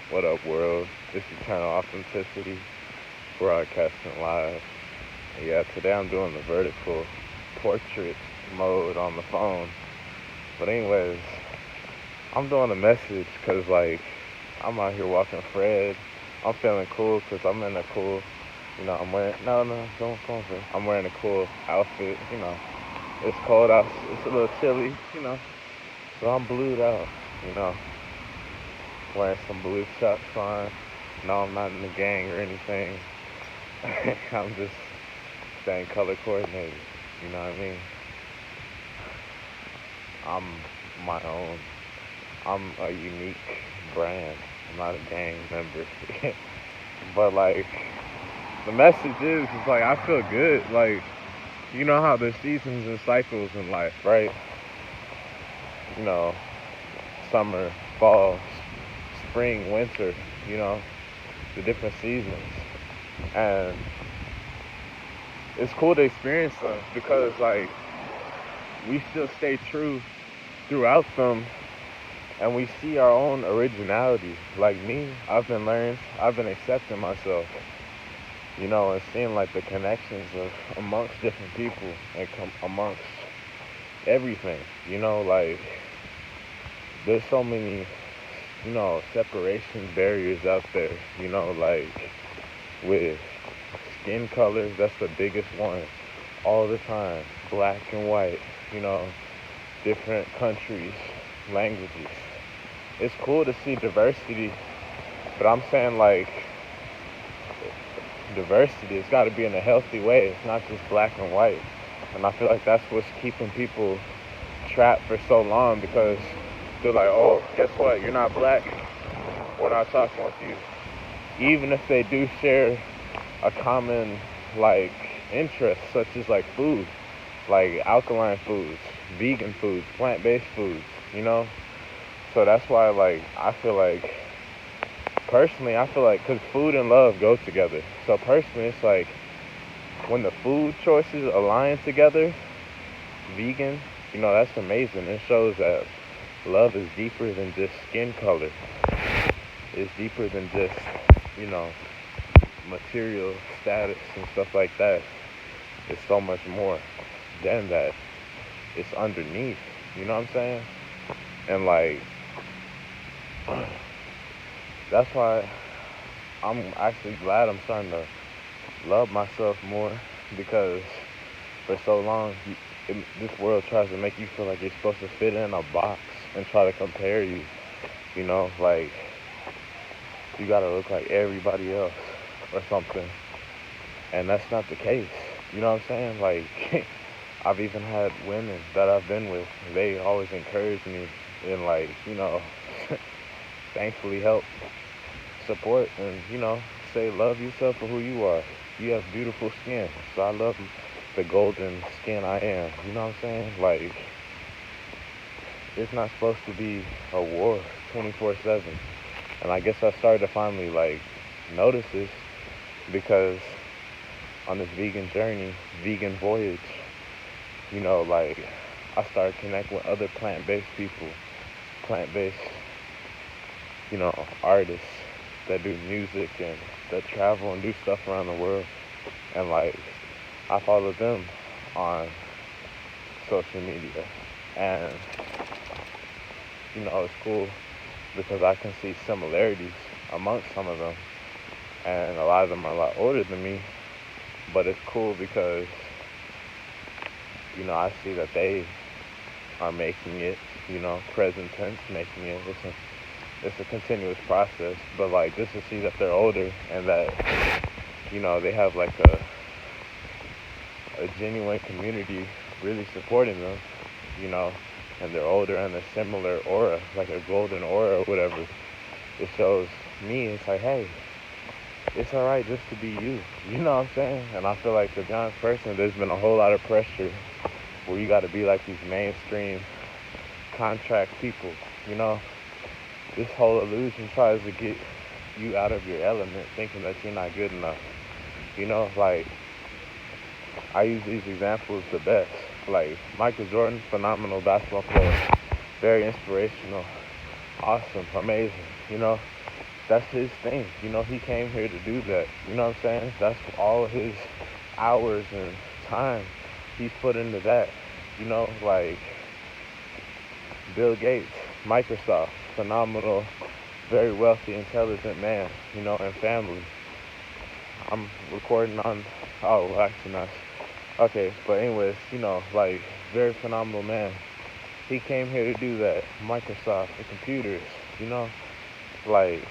What up, world? This is Eternal Authenticity, broadcasting live. Yeah, today I'm doing the vertical portrait mode on the phone. But anyways, I'm doing a message because, I'm out here walking Fred. I'm feeling cool because I'm in a cool, I'm wearing, no, don't come for I'm wearing a cool outfit, It's cold out, it's a little chilly. So I'm blued out, you know, wearing some blue chucks on. No, I'm not in the gang or anything. I'm just staying color coordinated. You know what I mean? I'm my own. I'm a unique brand. I'm not a gang member. But the message is like I feel good. Like you know how there's seasons and cycles in life, right? You know, summer, fall, spring, winter. You know, the different seasons, and it's cool to experience them because we still stay true throughout them and we see our own originality. Like me, I've been accepting myself, and seeing the connections of amongst different people and amongst everything. There's so many, separation barriers out there. With skin colors, that's the biggest one all the time. Black and white, you know, different countries, languages. It's cool to see diversity, but I'm saying diversity, it's got to be in a healthy way. It's not just black and white. And I feel like that's what's keeping people trapped for so long because they're like, oh, guess what? You're not black. We're not talking with you. Even if they do share a common like interest, such as food, like alkaline foods, vegan foods, plant-based foods, you know. So that's why I feel personally, I feel because food and love go together. So personally, it's when the food choices align together, vegan, that's amazing. It shows that love is deeper than just skin color. It's deeper than just, you know, material status and stuff like that. It's so much more than that. It's underneath. You know what I'm saying? And that's why I'm actually glad I'm starting to love myself more because for so long, this world tries to make you feel like you're supposed to fit in a box and try to compare you. You know, you gotta look like everybody else or something. And that's not the case. You know what I'm saying? I've even had women that I've been with, they always encourage me and thankfully help support and, say love yourself for who you are. You have beautiful skin. So I love the golden skin I am. You know what I'm saying? It's not supposed to be a war 24/7. And I guess I started to finally notice this because on this vegan journey, vegan voyage, I started connecting with other plant-based people, plant-based, artists that do music and that travel and do stuff around the world. And I follow them on social media. And, it's cool because I can see similarities amongst some of them. And a lot of them are a lot older than me. But it's cool because, I see that they are making it, present tense making it. It's a continuous process. But just to see that they're older and that, they have a genuine community really supporting them, you know, and they're older and a similar aura, like a golden aura or whatever. It shows me, it's hey, it's alright just to be you. You know what I'm saying? And I feel to be honest person, there's been a whole lot of pressure where you gotta be these mainstream contract people, you know? This whole illusion tries to get you out of your element thinking that you're not good enough. I use these examples the best. Michael Jordan, phenomenal basketball player, very inspirational, awesome, amazing, that's his thing. He came here to do that. You know what I'm saying? That's all his hours and time he's put into that. Like Bill Gates, Microsoft, phenomenal, very wealthy, intelligent man, and family. I'm recording on, oh, well, actually not. Okay, but anyways, like, very phenomenal man. He came here to do that. Microsoft, the computers, you know, like,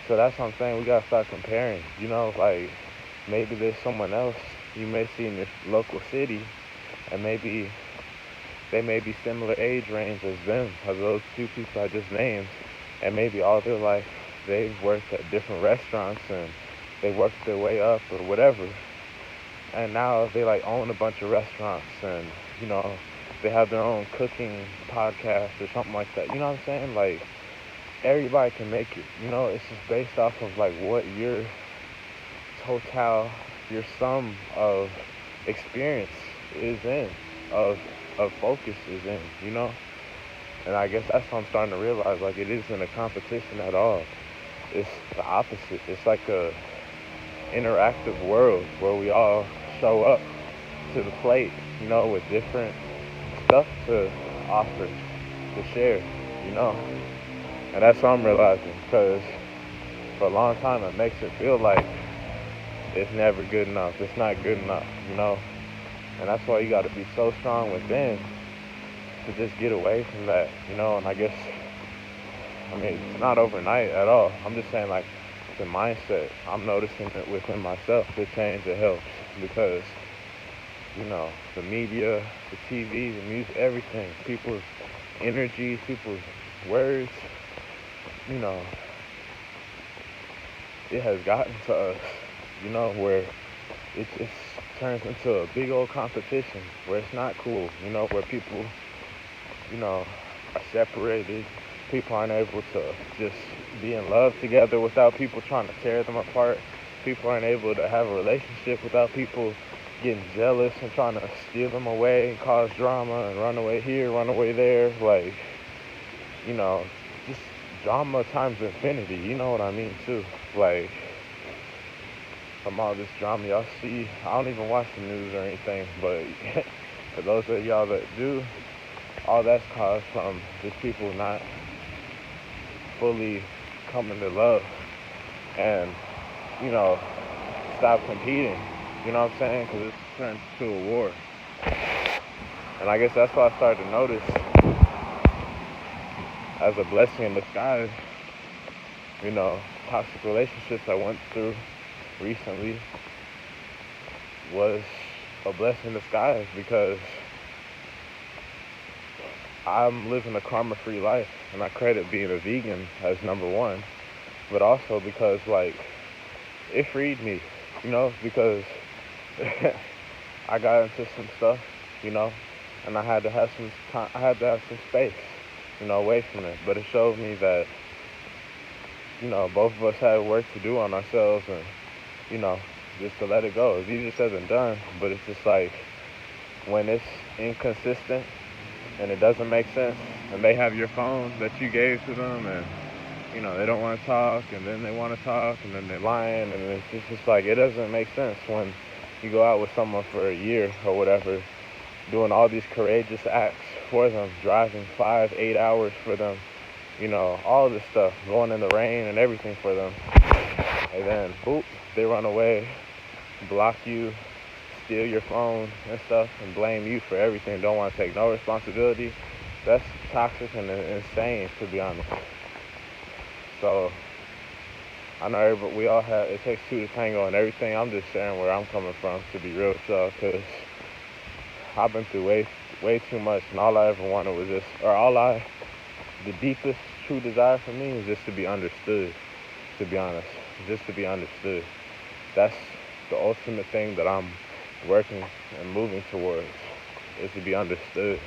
so that's what I'm saying. We gotta start comparing, like, maybe there's someone else you may see in your local city, and maybe they may be similar age range as them, as those two people I just named, and maybe all their life they've worked at different restaurants and they worked their way up or whatever, and now they like own a bunch of restaurants and you know they have their own cooking podcast or something like that. You know what I'm saying? Like everybody can make it. It's just based off of like what your total, your sum of experience is in, of focus is in. And I guess that's what I'm starting to realize. Like it isn't a competition at all. It's the opposite. It's like a interactive world where we all show up to the plate, with different stuff to offer, to share, you know. And that's what I'm realizing, because for a long time it makes it feel like it's never good enough. It's not good enough. And that's why you got to be so strong within to just get away from that, And it's not overnight at all. I'm just saying, like, the mindset. I'm noticing it within myself. The change that helps because, the media, the TV, the music, everything, people's energy, people's words, you know, it has gotten to us, where it just turns into a big old competition where it's not cool, where people, are separated. People aren't able to just be in love together without people trying to tear them apart. People aren't able to have a relationship without people getting jealous and trying to steal them away and cause drama and run away here, run away there. Like, just drama times infinity. You know what I mean, too. Like, from all this drama y'all see, I don't even watch the news or anything, but for those of y'all that do, all that's caused from just people not fully coming to love and, stop competing. You know what I'm saying? Because it's turned to a war. And I guess that's what I started to notice as a blessing in disguise. Toxic relationships I went through recently was a blessing in disguise because I'm living a karma-free life, and I credit being a vegan as number one, but also because, like, it freed me, because I got into some stuff, and I had to have some time, I had to have some space, away from it, but it showed me that, both of us had work to do on ourselves, and, just to let it go. It's easier said than done, but it's just like, when it's inconsistent, and it doesn't make sense, and they have your phone that you gave to them, and they don't want to talk, and then they want to talk, and then they're lying, and it's just like, it doesn't make sense when you go out with someone for a year or whatever, doing all these courageous acts for them, driving 5-8 hours for them, all this stuff, going in the rain and everything for them, and then, boop, they run away, block you, steal your phone and stuff, and blame you for everything, don't want to take no responsibility. That's toxic and insane, to be honest. So, I know we all have, it takes two to tango and everything. I'm just sharing where I'm coming from, to be real with y'all, because I've been through way too much, and all I ever wanted was the deepest true desire for me is just to be understood, to be honest. Just to be understood. That's the ultimate thing that I'm working and moving towards, is to be understood,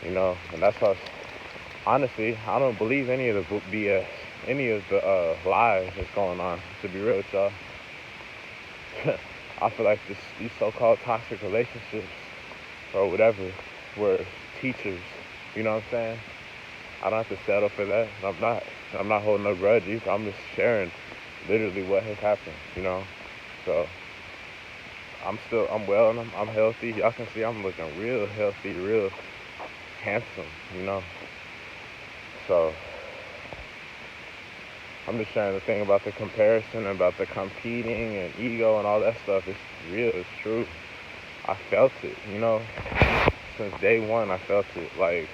and that's why, honestly, I don't believe any of the BS, any of the lies that's going on, to be real with y'all. I feel like these so-called toxic relationships or whatever were teachers, you know what I'm saying? I don't have to settle for that, and I'm not. I'm not holding no grudge either. I'm just sharing literally what has happened, So I'm well and I'm healthy. Y'all can see I'm looking real healthy, real handsome, So I'm just sharing the thing about the comparison, about the competing and ego and all that stuff. It's real, it's true. I felt it, Since day one, I felt it. Like,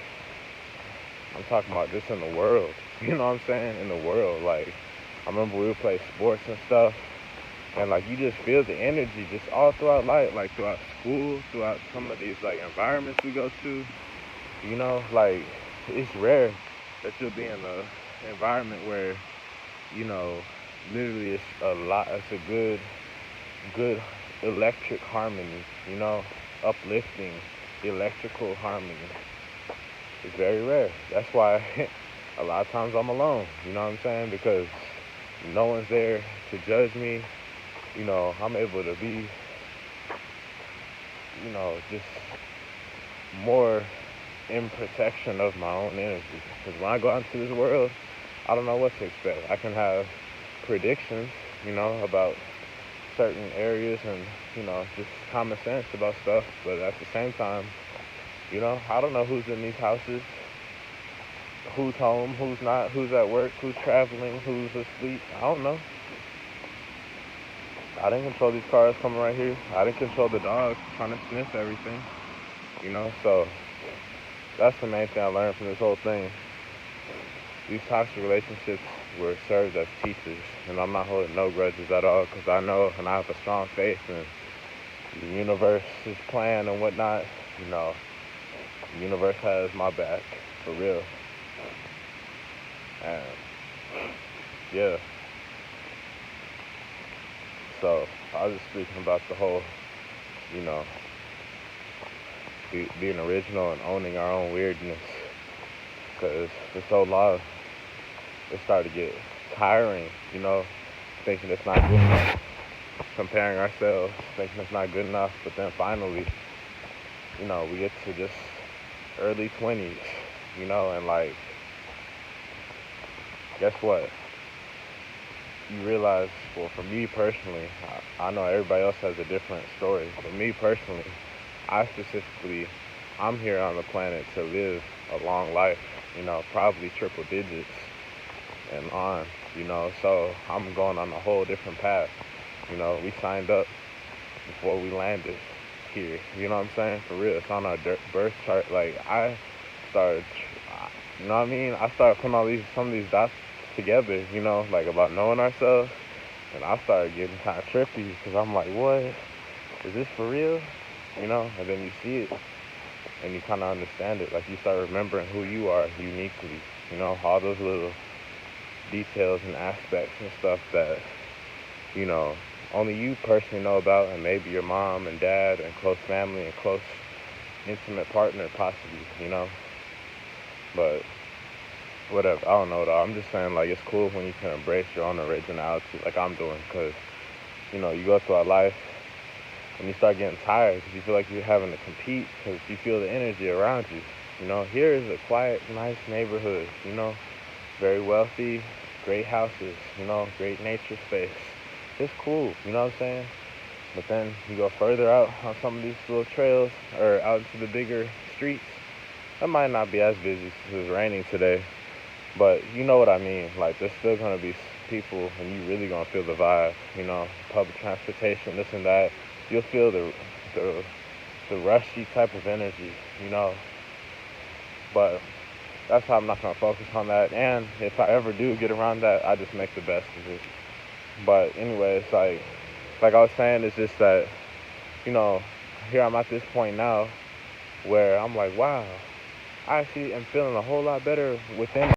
I'm talking about just in the world. You know what I'm saying? In the world. Like, I remember we would play sports and stuff. And, like, you just feel the energy just all throughout life. Like, throughout school, throughout some of these, like, environments we go to. Like, it's rare that you'll be in an environment where, you know, literally it's a good electric harmony, uplifting electrical harmony. It's very rare. That's why a lot of times I'm alone, you know what I'm saying? Because no one's there to judge me. I'm able to be, just more in protection of my own energy. Because when I go out into this world, I don't know what to expect. I can have predictions, about certain areas and, just common sense about stuff. But at the same time, I don't know who's in these houses, who's home, who's not, who's at work, who's traveling, who's asleep. I don't know. I didn't control these cars coming right here. I didn't control the dogs trying to sniff everything, So that's the main thing I learned from this whole thing. These toxic relationships were served as teachers, and I'm not holding no grudges at all because I know and I have a strong faith in the universe's plan and whatnot. The universe has my back, for real. And yeah. So I was just speaking about the whole, you know, being original and owning our own weirdness. Because for so long, it started to get tiring, thinking it's not good enough, comparing ourselves, thinking it's not good enough. But then finally, we get to just early 20s, and like, guess what? You realize, well, for me personally, I know everybody else has a different story. For me personally, I'm here on the planet to live a long life, probably triple digits and on, so I'm going on a whole different path. We signed up before we landed here, you know what I'm saying? For real, it's on our birth chart. Like, started, you know what I mean? I started putting some of these dots together, like about knowing ourselves, and I started getting kind of trippy because I'm like, what? Is this for real? And then you see it and you kind of understand it. Like, you start remembering who you are uniquely, all those little details and aspects and stuff that, only you personally know about, and maybe your mom and dad and close family and close intimate partner possibly, But whatever, I don't know though. I'm just saying, like, it's cool when you can embrace your own originality like I'm doing, because, you go through our life and you start getting tired because you feel like you're having to compete because you feel the energy around you. Here is a quiet, nice neighborhood, very wealthy, great houses, great nature space. It's cool, you know what I'm saying? But then you go further out on some of these little trails or out into the bigger streets. It might not be as busy because it's raining today, but you know what I mean. Like, there's still going to be people and you really going to feel the vibe, public transportation, this and that. You'll feel the rushy type of energy, But that's how I'm not going to focus on that. And if I ever do get around that, I just make the best of it. But anyway, it's like I was saying, it's just that, here I'm at this point now where I'm like, wow, I actually am feeling a whole lot better within